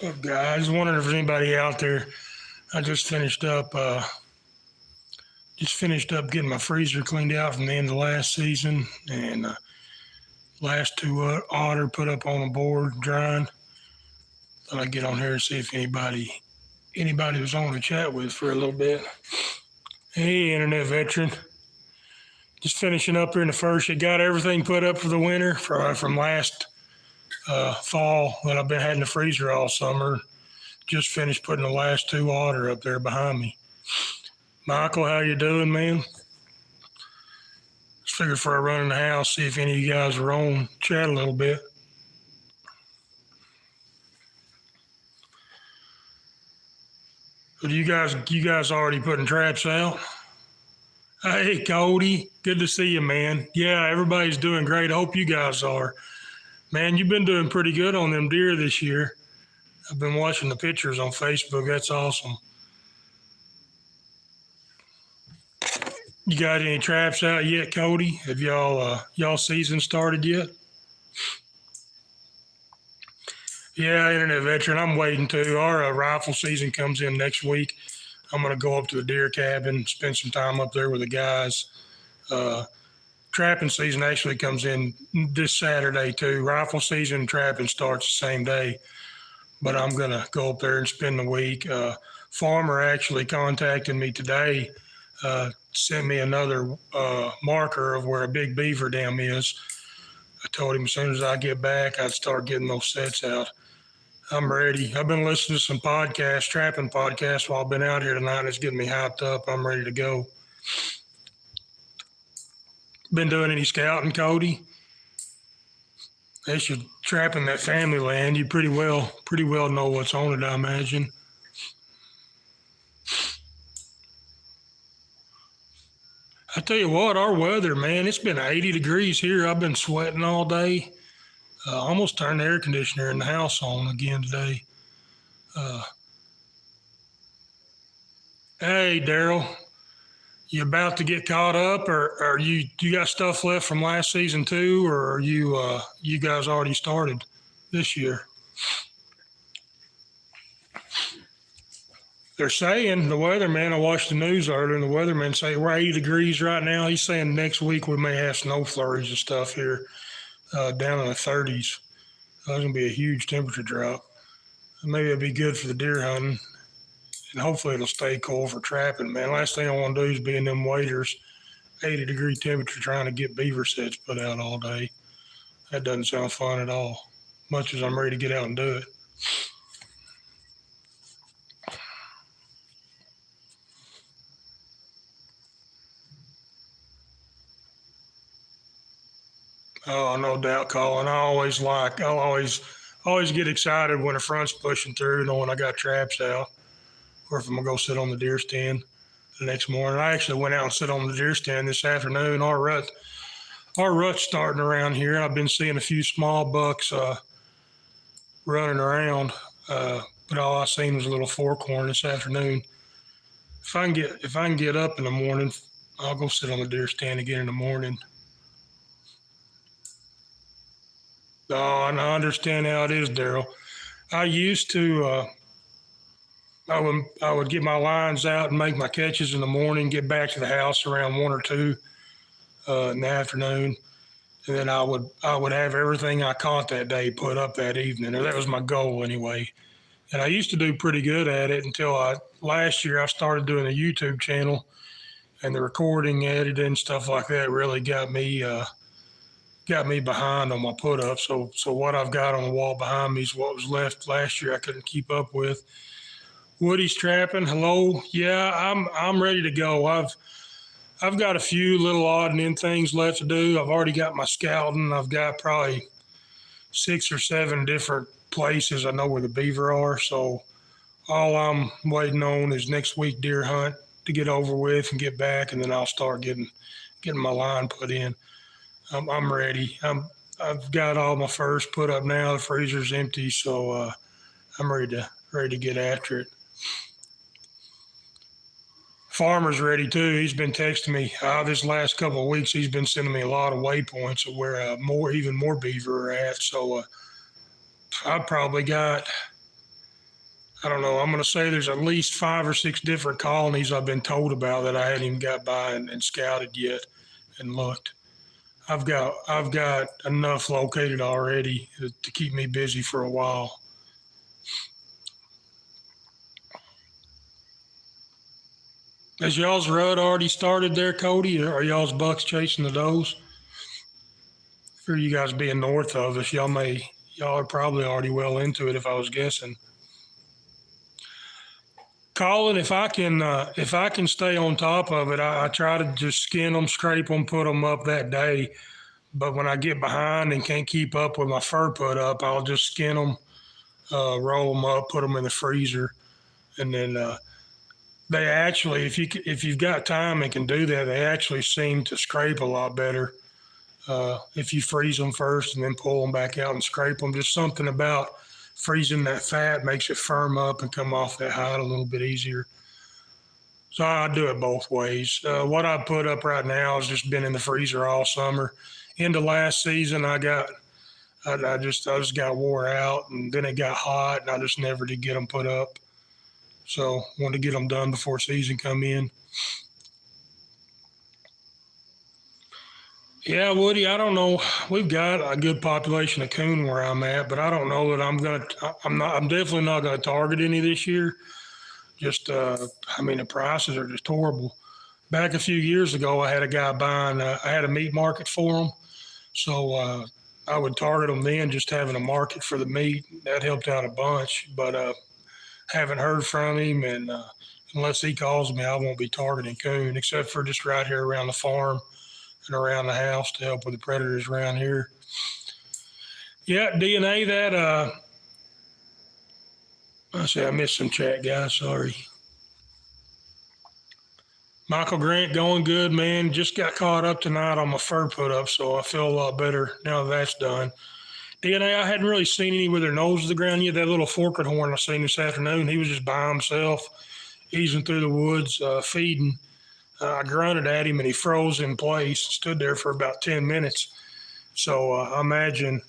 Up, guys? Wondering if there's anybody out there. I just finished up getting my freezer cleaned out from the end of last season, and last two otter put up on the board drying. Thought I'd get on here and see if anybody was on to chat with for a little bit. Hey, internet veteran. Just finishing up here in the first. You got everything put up for the winter from last fall that I've been had in the freezer all summer. Just finished putting the last two otter up there behind me. Michael, how you doing, man? Just figured before I run in the house, see if any of you guys were on, chat a little bit. But you guys already putting traps out? Hey, Cody, good to see you, man. Yeah, everybody's doing great. I hope you guys are. Man, you've been doing pretty good on them deer this year. I've been watching the pictures on Facebook. That's awesome. You got any traps out yet, Cody? Have y'all season started yet? Yeah, internet veteran, I'm waiting too. Our rifle season comes in next week. I'm gonna go up to the deer cabin, spend some time up there with the guys. Trapping season actually comes in this Saturday too. Rifle season and trapping starts the same day, but I'm gonna go up there and spend the week. Farmer actually contacted me today, sent me another marker of where a big beaver dam is. I told him as soon as I get back, I'd start getting those sets out. I'm ready. I've been listening to some podcasts, trapping podcasts while I've been out here tonight. It's getting me hyped up. I'm ready to go. Been doing any scouting, Cody? As you're trapping that family land, you pretty well know what's on it, I imagine. I tell you what, our weather, man, it's been 80 degrees here. I've been sweating all day. Almost turned the air conditioner in the house on again today. Hey, Daryl, you about to get caught up, or are you got stuff left from last season too, or are you guys already started this year? They're saying the weatherman. I watched the news earlier, and the weatherman say we're 80 degrees right now. He's saying next week we may have snow flurries and stuff here down in the 30s. That's gonna be a huge temperature drop. Maybe it'll be good for the deer hunting, and hopefully it'll stay cool for trapping. Man, last thing I want to do is be in them waders, 80-degree temperature, trying to get beaver sets put out all day. That doesn't sound fun at all. Much as I'm ready to get out and do it. Oh, no doubt, Colin. I'll always get excited when the front's pushing through, knowing I got traps out, or if I'm gonna go sit on the deer stand the next morning. I actually went out and sit on the deer stand this afternoon. Our rut's starting around here. I've been seeing a few small bucks running around, but all I seen was a little forkhorn this afternoon. If I can get up in the morning, I'll go sit on the deer stand again in the morning. Oh, and I understand how it is, Daryl. I used to, I would get my lines out and make my catches in the morning, get back to the house around 1 or 2 in the afternoon, and then I would have everything I caught that day put up that evening, or that was my goal anyway. And I used to do pretty good at it until last year I started doing a YouTube channel, and the recording, editing, stuff like that really got me behind on my put up. So what I've got on the wall behind me is what was left last year I couldn't keep up with. Woody's trapping. Hello. Yeah, I'm ready to go. I've got a few little odd and end things left to do. I've already got my scouting. I've got probably 6 or 7 different places I know where the beaver are. So all I'm waiting on is next week deer hunt to get over with and get back, and then I'll start getting my line put in. I'm ready. I've got all my furs put up now. The freezer's empty, so I'm ready to get after it. Farmer's ready too. He's been texting me this last couple of weeks. He's been sending me a lot of waypoints of where even more beaver are at. So I've probably got I don't know. I'm going to say there's at least 5 or 6 different colonies I've been told about that I hadn't even got by and scouted yet and looked. I've got enough located already to keep me busy for a while. Has y'all's rut already started there, Cody? Or are y'all's bucks chasing the does? For you guys being north of us, y'all are probably already well into it if I was guessing. Colin, if I can stay on top of it, I try to just skin them, scrape them, put them up that day. But when I get behind and can't keep up with my fur put up, I'll just skin them, roll them up, put them in the freezer, and then they actually, if you've got time and can do that, they actually seem to scrape a lot better if you freeze them first and then pull them back out and scrape them. Just something about freezing that fat makes it firm up and come off that hide a little bit easier. So I do it both ways. What I put up right now has just been in the freezer all summer. Into last season, I just got wore out, and then it got hot, and I just never did get them put up. So wanted to get them done before season come in. Yeah, Woody, I don't know. We've got a good population of coon where I'm at, but I don't know that I'm definitely not gonna target any this year. Just I mean the prices are just horrible. Back a few years ago, I had a guy buying. I had a meat market for him, so I would target them then, just having a market for the meat. That helped out a bunch. But haven't heard from him, and unless he calls me, I won't be targeting coon except for just right here around the farm and around the house to help with the predators around here. Yeah, DNA that. I say I missed some chat, guys. Sorry. Michael Grant going good, man. Just got caught up tonight on my fur put up, so I feel a lot better now that that's done. DNA, I hadn't really seen any with their nose to the ground yet. That little forked horn I seen this afternoon, he was just by himself, easing through the woods, feeding. I grunted at him and he froze in place, stood there for about 10 minutes. So I imagine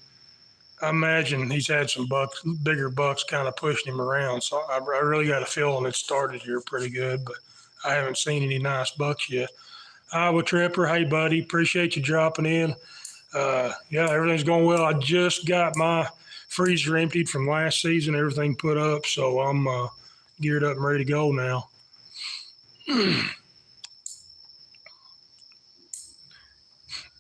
he's had some bucks, bigger bucks kind of pushing him around. So I really got a feeling it started here pretty good, but I haven't seen any nice bucks yet. Iowa Tripper, hey buddy, appreciate you dropping in. Yeah, everything's going well. I just got my freezer emptied from last season, everything put up, so I'm geared up and ready to go now.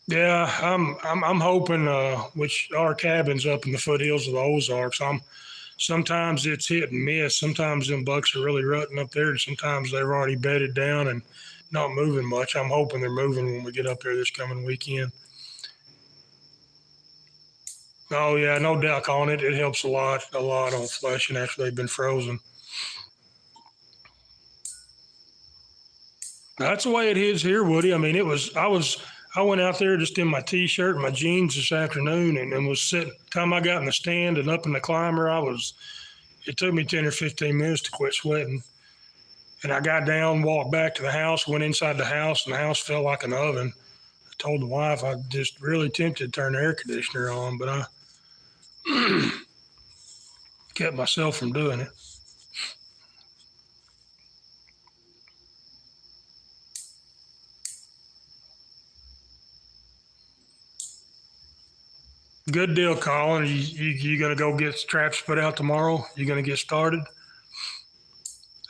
Yeah, I'm hoping. Which our cabin's up in the foothills of the Ozarks. Sometimes it's hit and miss. Sometimes them bucks are really rutting up there, and sometimes they're already bedded down and not moving much. I'm hoping they're moving when we get up there this coming weekend. Oh yeah, no doubt on it. It helps a lot on fleshing after they've been frozen. That's the way it is here, Woody. I mean, I went out there just in my t-shirt and my jeans this afternoon and was sitting. Time I got in the stand and up in the climber, it took me 10 or 15 minutes to quit sweating. And I got down, walked back to the house, went inside the house, and the house felt like an oven. I told the wife I just really tempted to turn the air conditioner on, but I kept myself from doing it. Good deal, Colin. You gonna go get traps put out tomorrow? You gonna get started?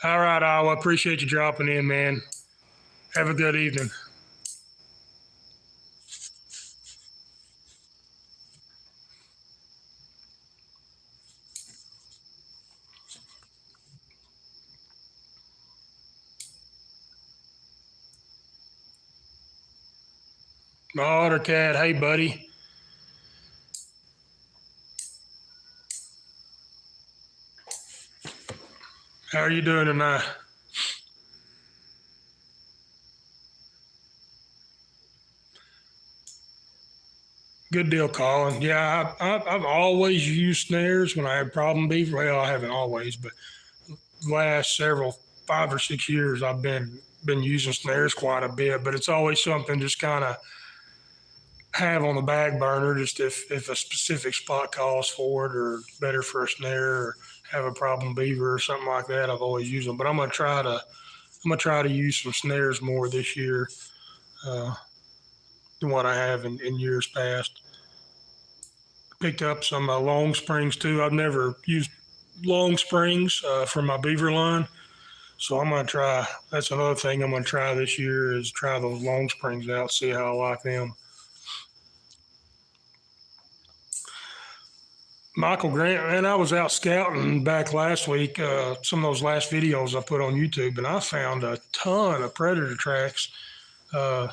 All right, Iowa. Appreciate you dropping in, man. Have a good evening. My otter cat. Hey, buddy. How are you doing tonight? Good deal, Colin. Yeah, I've always used snares when I had problem beef. Well, I haven't always, but last several 5 or 6 years, I've been using snares quite a bit. But it's always something just kind of have on the back burner, just if a specific spot calls for it, or better for a snare, or have a problem beaver or something like that, I've always used them. But I'm gonna try to use some snares more this year uh, than what I have in years past. Picked up some long springs too. I've never used long springs for my beaver line, so I'm gonna try. That's another thing I'm gonna try this year is try those long springs out, see how I like them. Michael Grant, man, I was out scouting back last week. Some of those last videos I put on YouTube, and I found a ton of predator tracks uh,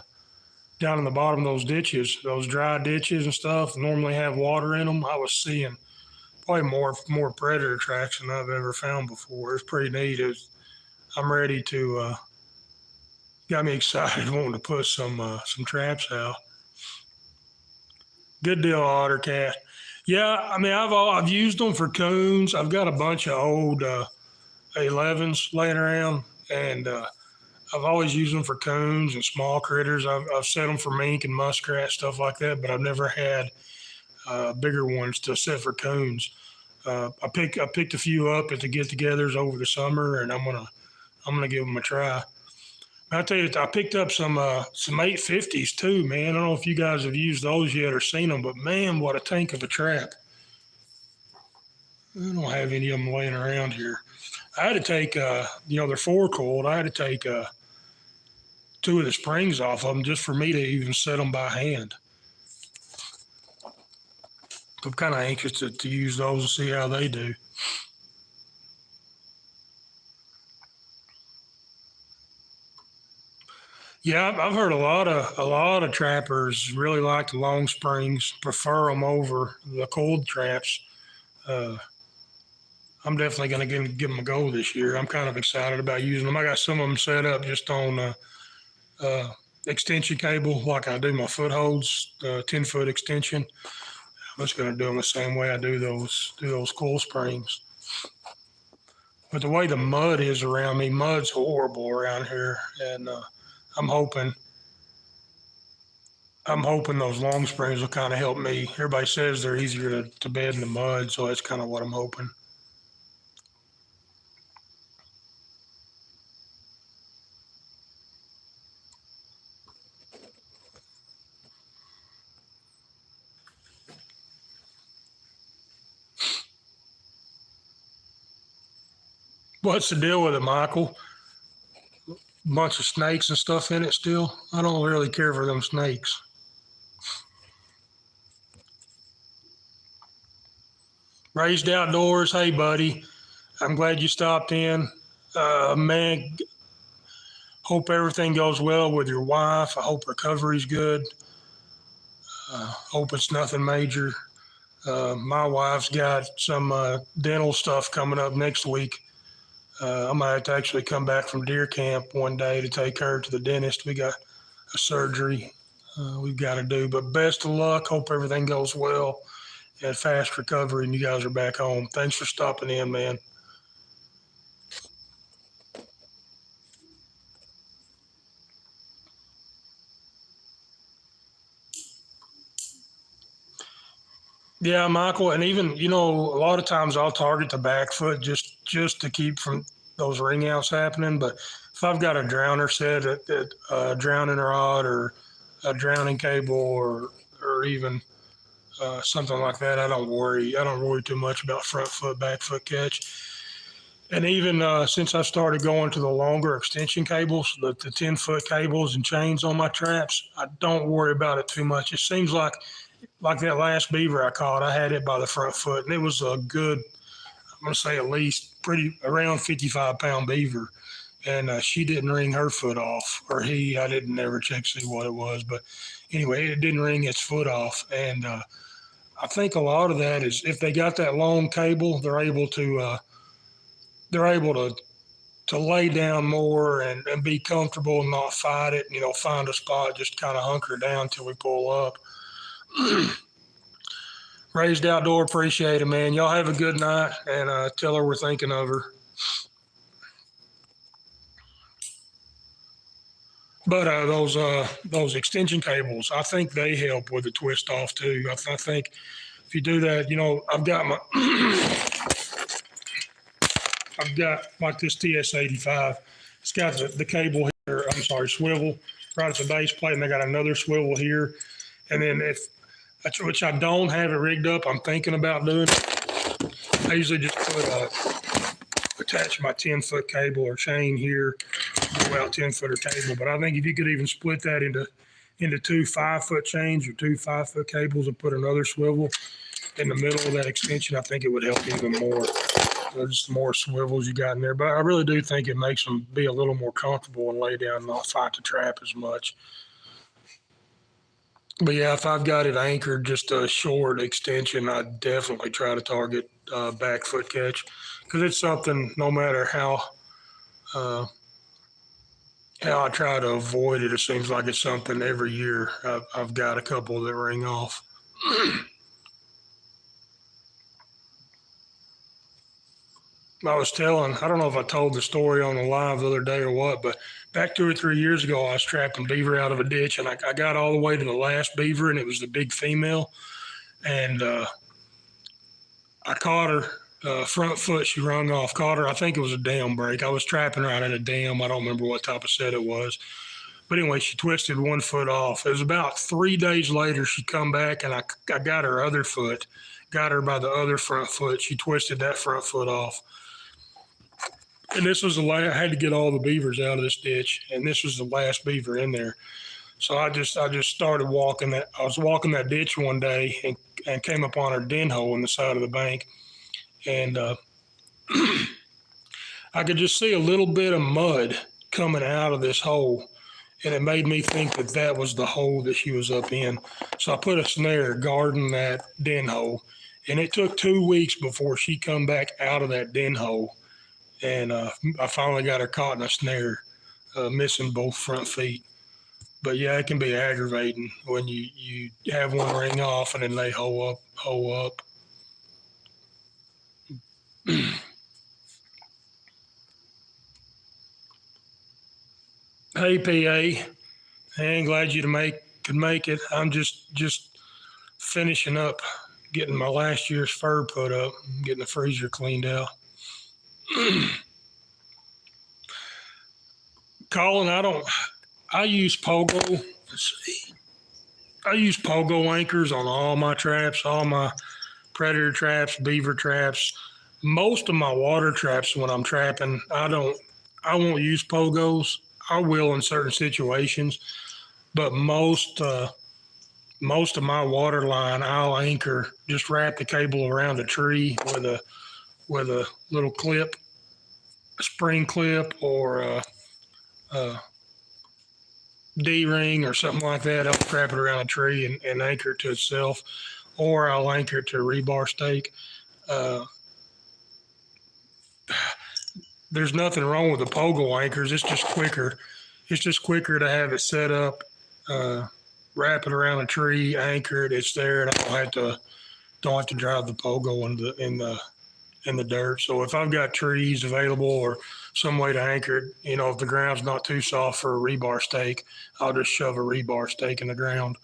down in the bottom of those ditches, those dry ditches and stuff. Normally have water in them. I was seeing probably more predator tracks than I've ever found before. It's pretty neat. I'm ready to got me excited wanting to put some traps out. Good deal, Ottercat. Yeah, I mean I've used them for coons. I've got a bunch of old 11s laying around, and I've always used them for coons and small critters. I've set them for mink and muskrat stuff like that, but I've never had bigger ones to set for coons. I picked a few up at the get-togethers over the summer, and I'm gonna give them a try. I tell you, I picked up some 850s too, man. I don't know if you guys have used those yet or seen them, but man, what a tank of a trap! I don't have any of them laying around here. I had to take, they're four coiled. I had to take two of the springs off of them just for me to even set them by hand. I'm kind of anxious to use those and see how they do. Yeah, I've heard a lot of trappers really like the long springs, prefer them over the cold traps. Uh, I'm definitely going to give them a go this year. I'm kind of excited about using them. I got some of them set up just on uh, extension cable, like I do my footholds, 10-foot extension. I'm just going to do them the same way I do those coil springs. But the way the mud is around me, mud's horrible around here, and I'm hoping I'm hoping those long springs will kind of help me. Everybody says they're easier to bed in the mud, so that's kind of what I'm hoping. What's the deal with it, Michael? Bunch of snakes and stuff in it still? I don't really care for them snakes. Raised Outdoors, hey buddy, I'm glad you stopped in. Man, hope everything goes well with your wife. I hope recovery's good. Hope it's nothing major. My wife's got some dental stuff coming up next week. I might have to actually come back from deer camp one day to take her to the dentist. We got a surgery we've got to do. But best of luck. Hope everything goes well and fast recovery, and you guys are back home. Thanks for stopping in, man. Yeah, Michael, and even a lot of times I'll target the back foot just to keep from those ring outs happening. But if I've got a drowner set at drowning rod or a drowning cable or even something like that, I don't worry. I don't worry too much about front foot, back foot catch. And even since I started going to the longer extension cables, the 10-foot cables and chains on my traps, I don't worry about it too much. It seems like that last beaver I caught, I had it by the front foot, and it was a good, I'm going to say at least pretty around 55-pound beaver. And she didn't wring her foot off, or he, I didn't ever check to see what it was. But anyway, it didn't wring its foot off. And I think a lot of that is if they got that long cable, they're able to lay down more and be comfortable and not fight it. Find a spot, just kind of hunker down till we pull up. Raised Outdoor, appreciate it, man. Y'all have a good night, and tell her we're thinking of her. But those extension cables, I think they help with the twist off too. I think if you do that, I've got my I've got like this TS85. It's got the cable here, I'm sorry, swivel right at the base plate, and they got another swivel here. And then which I don't have it rigged up, I'm thinking about doing. I usually just attach my 10-foot cable or chain here, go out 10-footer cable. But I think if you could even split that into two 5-foot chains or two 5-foot cables and put another swivel in the middle of that extension, I think it would help even more. Just the more swivels you got in there. But I really do think it makes them be a little more comfortable and lay down and not fight the trap as much. But yeah, if I've got it anchored just a short extension, I definitely try to target back foot catch, because it's something, no matter how I try to avoid it, it seems like it's something every year I've got a couple that ring off. I was telling, I don't know if I told the story on the live the other day or what, but back 2 or 3 years ago, I was trapping beaver out of a ditch, and I got all the way to the last beaver, and it was the big female. And I caught her front foot. She rung off, caught her. I think it was a dam break. I was trapping right at a dam. I don't remember what type of set it was. But anyway, she twisted 1 foot off. It was about 3 days later, she come back, and I got her other foot, got her by the other front foot. She twisted that front foot off. And this was I had to get all the beavers out of this ditch, and this was the last beaver in there. So I just started walking that. I was walking that ditch one day and came upon her den hole in the side of the bank, and I could just see a little bit of mud coming out of this hole, and it made me think that was the hole that she was up in. So I put a snare guarding that den hole, and it took 2 weeks before she come back out of that den hole. And I finally got her caught in a snare, missing both front feet. But yeah, it can be aggravating when you have one ring off and then they hoe up. Hey, PA, hey, glad you could make it. I'm just finishing up, getting my last year's fur put up, getting the freezer cleaned out. Colin, I use Pogo. Let's see. I use Pogo anchors on all my traps, all my predator traps, beaver traps. Most of my water traps when I'm trapping, I won't use Pogos. I will in certain situations, but most of my water line, I'll anchor, just wrap the cable around a tree with a little clip, a spring clip, or a D-ring or something like that. I'll wrap it around a tree and anchor it to itself, or I'll anchor it to a rebar stake. There's nothing wrong with the Pogo anchors. It's just quicker. It's just quicker to have it set up, wrap it around a tree, anchor it. It's there, and I don't have to drive the Pogo in the dirt. So if I've got trees available or some way to anchor it, if the ground's not too soft for a rebar stake, I'll just shove a rebar stake in the ground.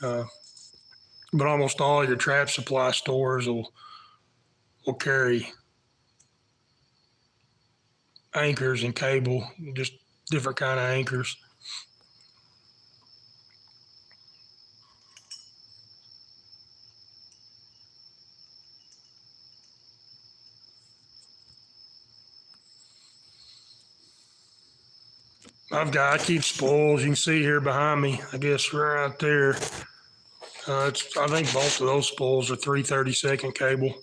But almost all your trap supply stores will carry anchors and cable, just different kind of anchors. I keep spoils. You can see here behind me, I guess right there. I think both of those spoils are 332nd cable.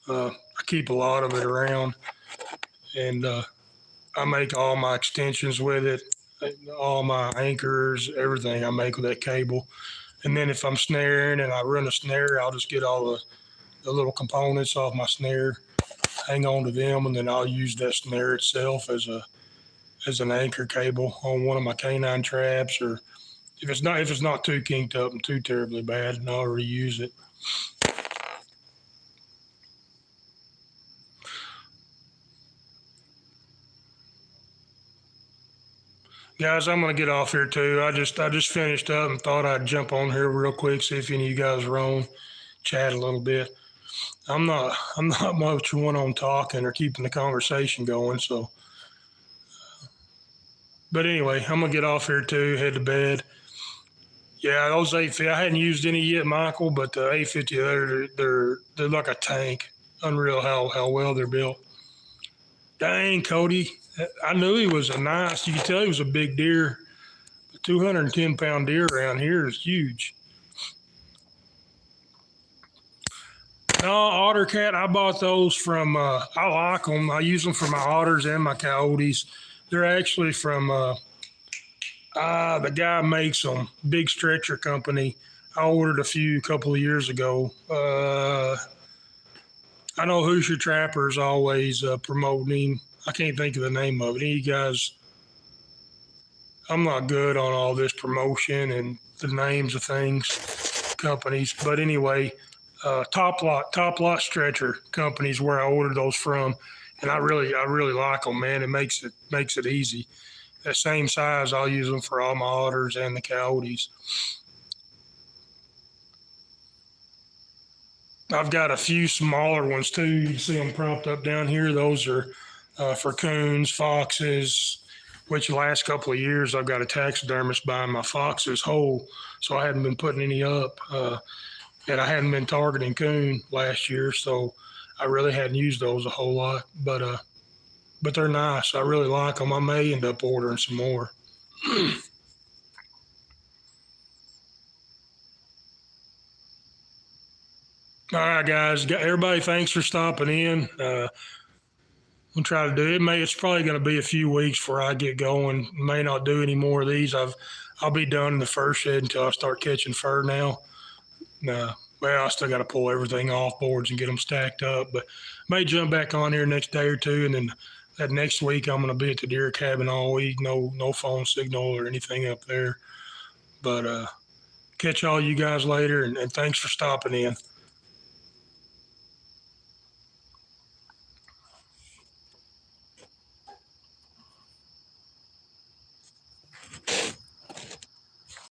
I keep a lot of it around, and I make all my extensions with it, all my anchors, everything I make with that cable. And then if I'm snaring and I run a snare, I'll just get all the little components off my snare, hang on to them, and then I'll use that snare itself as an anchor cable on one of my canine traps, or if it's not too kinked up and too terribly bad, and I'll reuse it. Guys, I'm gonna get off here too. I just finished up and thought I'd jump on here real quick, see if any of you guys are on, chat a little bit. I'm not much one on talking or keeping the conversation going. So, but anyway, I'm gonna get off here too, head to bed. Yeah, those 850, I hadn't used any yet, Michael, but the 850, they're like a tank. Unreal how well they're built. Dang, Cody, I knew he was a nice. You could tell he was a big deer. A 210-pound deer around here is huge. No, Otter Cat, I bought those from, I like them. I use them for my otters and my coyotes. They're actually from the guy makes them, Big Stretcher Company. I ordered a few a couple of years ago. I know Hoosier Trapper's always promoting him. I can't think of the name of it. Any guys, I'm not good on all this promotion and the names of things, companies. But anyway, Top Lot Stretcher Company's where I ordered those from, and I really like them, man. It makes it easy. That same size, I'll use them for all my otters and the coyotes. I've got a few smaller ones too. You can see them propped up down here. Those are for coons, foxes, which the last couple of years I've got a taxidermist buying my foxes whole, so I hadn't been putting any up. And I hadn't been targeting coon last year, so I really hadn't used those a whole lot. But they're nice. I really like them. I may end up ordering some more. All right, guys. Everybody, thanks for stopping in. We'll try to do it. It's probably going to be a few weeks before I get going. May not do any more of these. I'll be done in the first shed until I start catching fur now. Well, I still got to pull everything off boards and get them stacked up, but may jump back on here next day or two, and then that next week I'm going to be at the deer cabin all week. No phone signal or anything up there. But catch all you guys later, and thanks for stopping in.